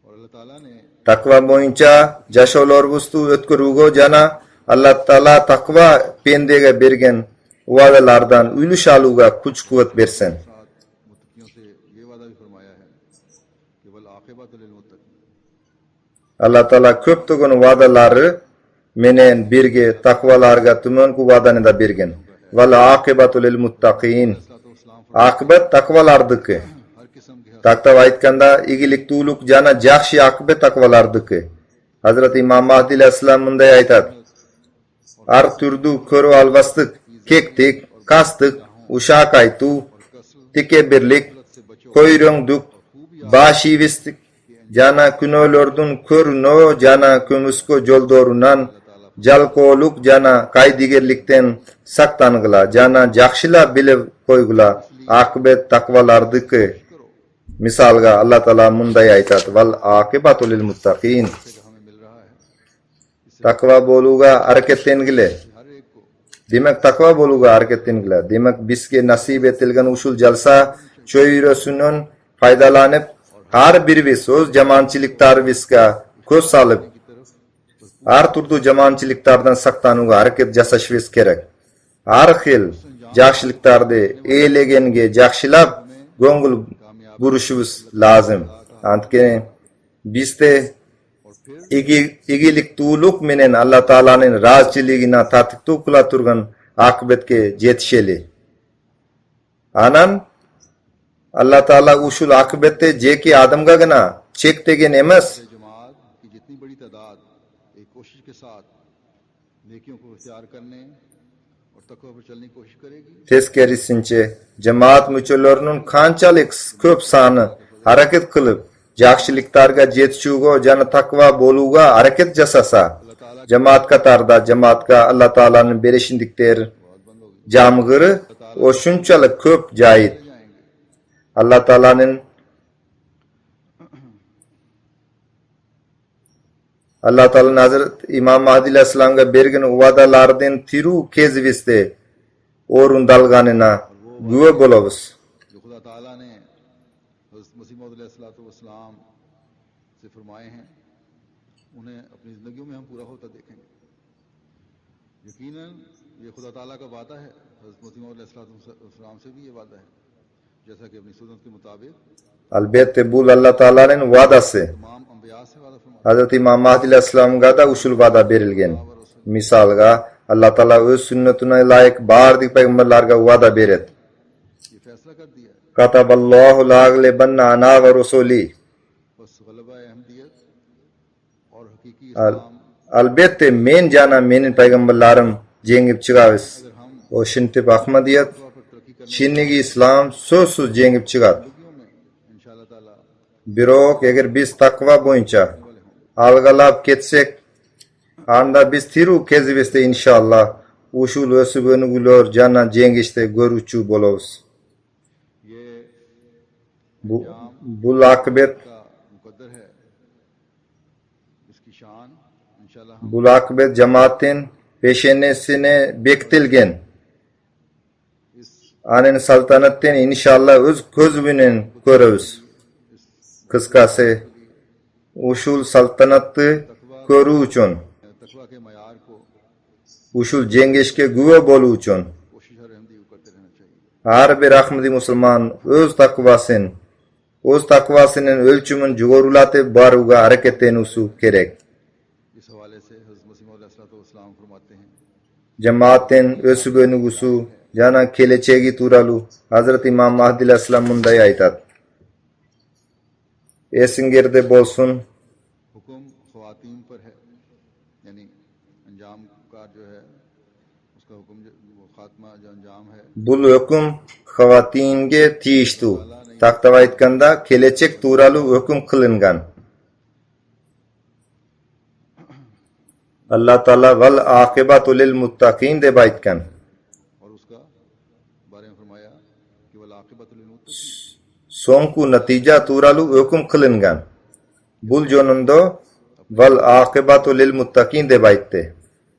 और अल्लाह ताला ने Takva boyunca jasholar vustu ötkürügo jana Allah Ta'ala takva pendege bergen vadalardan ülüş aluga kuch kuvvet bersen. मुत्तकियों से ये वादा भी फरमाया फरमाया है कि वल आक़िबतु लिल मुत्तक़ीन। Allah Taala köptügün wadaları menen birge takwalarga tümenku wadanı bergen. Vel akibatu lil muttaqin. Akıbet takwalardyky. हर किस्म के Takta aytkanda igilik tuluk jana jakşy akıbet takwalardyky. Hazrat İmam Mahdi aleyhisselam munday aytat. Ar türdü körü albastyk, kektik, kastık, uşak aytu, tikebirlik, koyröňdük, başivistik, jana günölördün körünö, jana kömüskö joldorunan, jalkoluk jana kaydigerlikten saktangıla, jana jakşyla bilip koygula, akıbet takwalardyky. Misalga Allah Taala munday aytat. Val akibatu lil muttaqin. हमें मिल रहा है। Takwa boluga hareketlengile. हर एक को Demek takwa boluga hareketlengile. Demek bizge nasip etilgen usul jalsa çöýrösünün faydalanyp har birimiz öz jamançyliklarybizga köz salyp har turdu jamançyliklardan saktanyňa hareket jasaşybız kerek. Har hil jakşylyklарды eýlegenge jakşylap göňgül buruşubuz lazım. Antkene bizde igilik tuğluk menen Allah Taalanyň razçyligine tatykdy kula turgan akıbetke jetişeli. Anan Allah Taala uşul akıbette jeki adamga gana çektegen emas, जमात की जितनी बड़ी तादाद एक कोशिश के साथ नेकियों को इख्तियार करने और तकवा पर चलने की कोशिश करेगी, teskerisinçe cemaat müçelörünün kançalyk köp sany hareket kılıp jakşylyklarga jetişүүgө jana takwa boluga hareket jasasa, cemaat katarda cemaatga Allah Taalanyň berişindikleri jamgyry o şunçalyk köp jaýyt. Allah Taalanyň Hazrat İmam Mahdi aleyhisselamga bergen wadalardan tiru kezbiste orundalganyna güwe bolabız. जो खुदा ताला ने हज़रत मसीह मौऊद अलैहिस्सलाम से फरमाए हैं उन्हें अपनी ज़िंदगियों में हम पूरा होता देखेंगे। यकीनन ये खुदा ताला का वादा है। हज़रत मसीह मौऊद अलैहिस्सलाम से भी ये वादा है, जैसा कि अपनी सुन्नत के मुताबिक Albatta bu Allah Taalanyň wadasy. तमाम अंबिया से वादा फरमाया। Hazrat İmam Mahdi aleyhisselamga da usul wada berilgen. Misalga Allah Taala öz sünnetine laýyk bardyk peýgamberlerge wada beret. ये फैसला कर दिया है, Kataballahu la'aglibanna ana wa rusuli. बस गलबा अहमदियत और हकीकी Al- इस्लाम Albatta men jana menin peýgamberlerim jengip çygabys. O şintip Ahmadiyet, पर तरक्की करने Çinnigi İslam sözsüz jengip çygat. में इंशाअल्लाह ताला Birok eger biz takwa boýunça algalap ketsek, anda biz tiru kezibeste inşallah uşul ösüp önügülör jana jengişte görüçü bolabız. ये Bu akıbet का मुकद्दर है, इसकी शान इंशाअल्लाह bu akıbet cemaatin peşenesine bektilgen. इस Anen saltanatten inşallah öz közübünen görübüz. Kıskası uşul saltanatty körü üçin, तकवा के मयार को uşul jengeşke güwe bolu üçin कोशिश और अहमदी करते रहना चाहिए। har bir Ahmadi musulman öz takwasynyň ölçümün jogorulatyp baruga hareketlenýüsü kerek. इस हवाले से हज़रत मसीह मौऊद अलैहिस्सलाम फरमाते हैं, Cemaatin ösüp önügüsü jana keleçegi turalu Hazrat İmam Mahdi aleyhisselam munday aytat. Esingerde bolsun हुक्म ख्वातीन पर है, यानी अंजाम का जो है उसका हुक्म वो खात्मा जो अंजाम है bul höküm hawatinge tiýişdi. Taktaba aytkanda keleçek turaly höküm kılıngan. Allah Taala val aqibatu lil muttaqin dep aytgan. और उसका बारे में फरमाया कि वल आक़िबतु लिल मुत्तक़ीन। Soňky natija turaly höküm kılıngan. Bul jonundo val aqibatu lil muttaqin dep aytdy.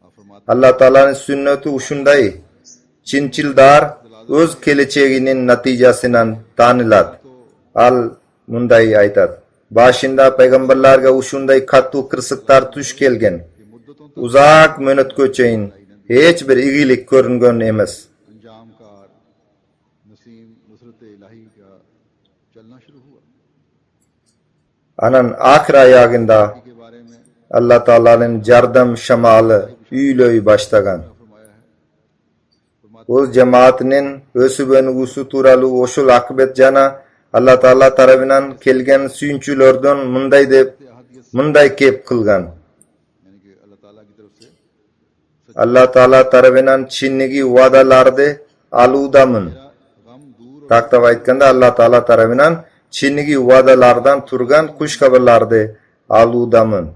आप फरमाते Allah Taalanyň sünneti uşunday çinçildar öz keleçeginiň natijasynyň tanylat. Al munday aytat. Başynda peýgamberlerge uşunday katty kırsyklar tuş kelgen. Uzak mönetge çeýin hiç bir igilik görüngen emas. अंजाम कार नसीम नुसरत इलाही का चलना शुरू हुआ। Anan ahir ayagında के बारे में Allah Teala'nın jardam şamalı üylöy başlagan. O cemaatinin ösübönügüsü turalı oşul akıbet jana Allah Teala tarafından kelgen suyunçulardan munday kep kılgan. यानी कि अल्लाह ताला की तरफ से Allah Teala tarafından çinnigi vadalarda aludamın. गम दूर Taktava aytkanda Allah Teala tarafından çinnigi vadalardan turgan kuşkabarlarda aludamın.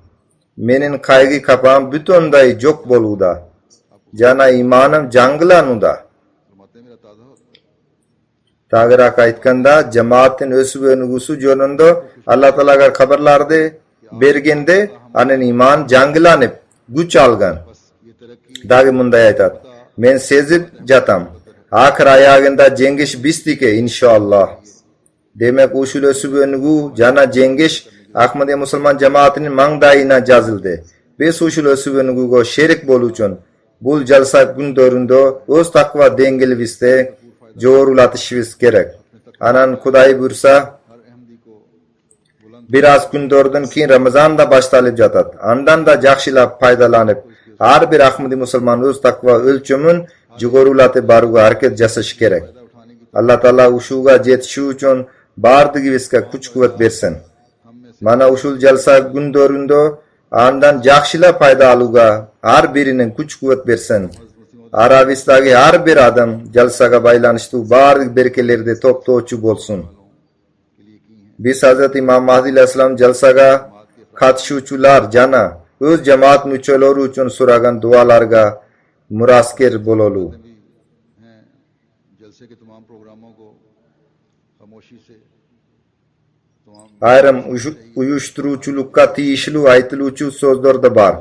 Menin kaygı kapağım bütünday jok boluda. Jana imanım janglanuda. फरमाते हैं मेरा ताज़ा होता है Tagrak aytkanda cemaatin ösübönügüsü jonunda Allah Teala'ga haberlarda bergende anen iman janglanıp güç algan. बस ये तरक्की Dagi munday aytat. Men sezip jatam. Ahir ayagında jengiş bistike inşallah. Demek usul ösübönügü jana jengiş Ahmadiya Musulman cemaatinin mangdayına yazıldı. Biz usul ösübönügüge şerik bolu üçün bul jalsa gündöründe öz takva dengeli jorulatışыбыз gerek. Anan Kuday buyursa हर अहमदी को बुलंद biraz gündördün keyin Ramazan da başlalıp jatat. Andan da jakşılap faydalanıp har bir Ahmadi Musulman öz takva ölçümün jogorulaty baruga hareket jasaş gerek. फायदा उठाने की Allah Taala uşuga jetişi üçün bardigi bizga kuch kuvvet bersin. हम में से Mana usul jalsa gündöründe andan jakşıla fayda aluga har birinin kuch kuvvet bersin. Arabistagi har bir adam jalsaga baylanıştı bardig berkelerde toptoçu bolsun. Biz Hazrat İmam Mahdi Aleyhisselam jalsaga katşuçular jana öz cemaat müçelori üçün suragan dualarga murasker bololu. हैं जलसे के तमाम प्रोग्रामों को खामोशी से तमाम Ayrım uyuşturuculukka tiyişli aytıluvchi so'zlar da bar.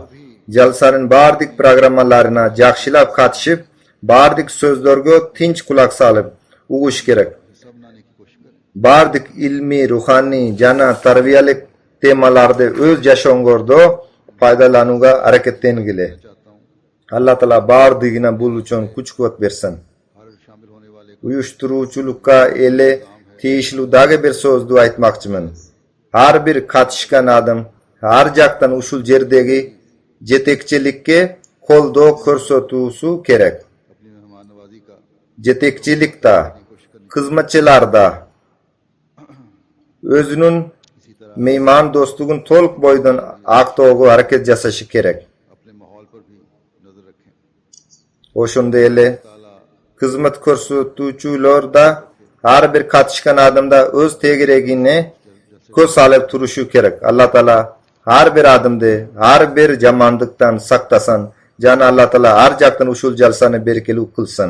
Jalsaning bardik programmalarına jakşılap katışıp, bardik so'zlarga tinch quloq solib ugish kerak. सब बनाने की कोशिश करें Bardik ilmiy, ruhaniy, jana tarbiyalik temalarda öz yaşongorda foydalanuga harakatlangili. चाहता हूँ Allah Taala bardigina bul uchun kuch quvvat bersin. हर शामिल होने वाले को Uyuşturuculukka ele tiyishli dagi bir so'zni aytmoqchiman. Har bir katishgan adam har jaqdan ushul jerdagi jetekchilikka qo'ldo ko'rsatusi kerak. अपनी मेहमान नवाजी का Jetekchilikda, xizmatchilarda o'zining इसी तरह mehmon do'stligini to'liq boydan aqto'g'i harakat jasashi kerak. अपने माहौल पर भी नजर रखें O'shunda ele ताला xizmat ko'rsatuvchilarda har bir katishgan odamda o'z tegiragini ko'z solib turishi kerak. Alloh taolo har bir odamni har bir jamonlikdan saqlasin. Jana Alloh taolo har jaqdan ushul jalsani berkeli qilsin.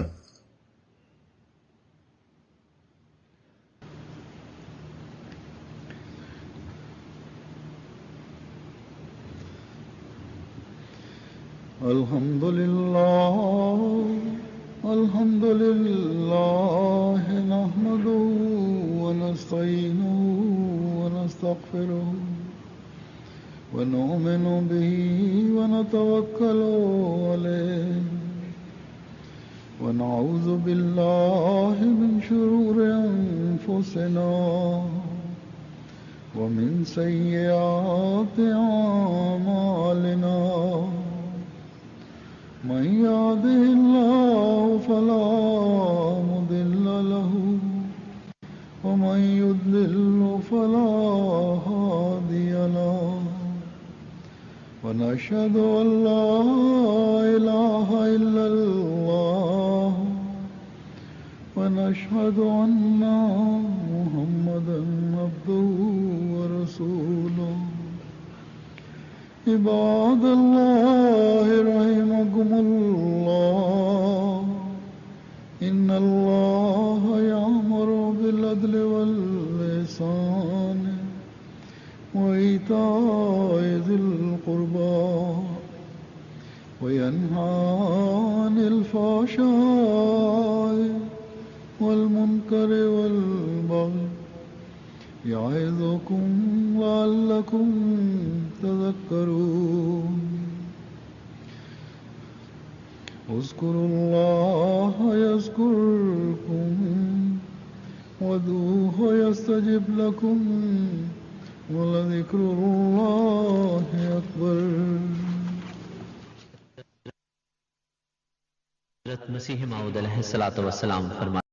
الحمد لله نحمده ونستعينه ونستغفره ونؤمن به ونتوكل عليه ونعوذ بالله من شرور أنفسنا ومن سيئات أعمالنا من يهده الله فلا مضل له ومن يضلل فلا هادي له ونشهد أن لا إله إلا الله ونشهد أن محمدا عبده ورسوله عباد الله رحمكم الله إن الله يأمر بالعدل والإحسان وإيتاء ذي القربى وينهى عن الفحشاء والمنكر والبغي يعظكم لعلكم تذكرون اذكروا الله يذكركم وادعوه يستجب لكم ولذكر الله أكبر. हज़रत मसीह मऊद अलैहिस्सलातु वस्सलाम फरमा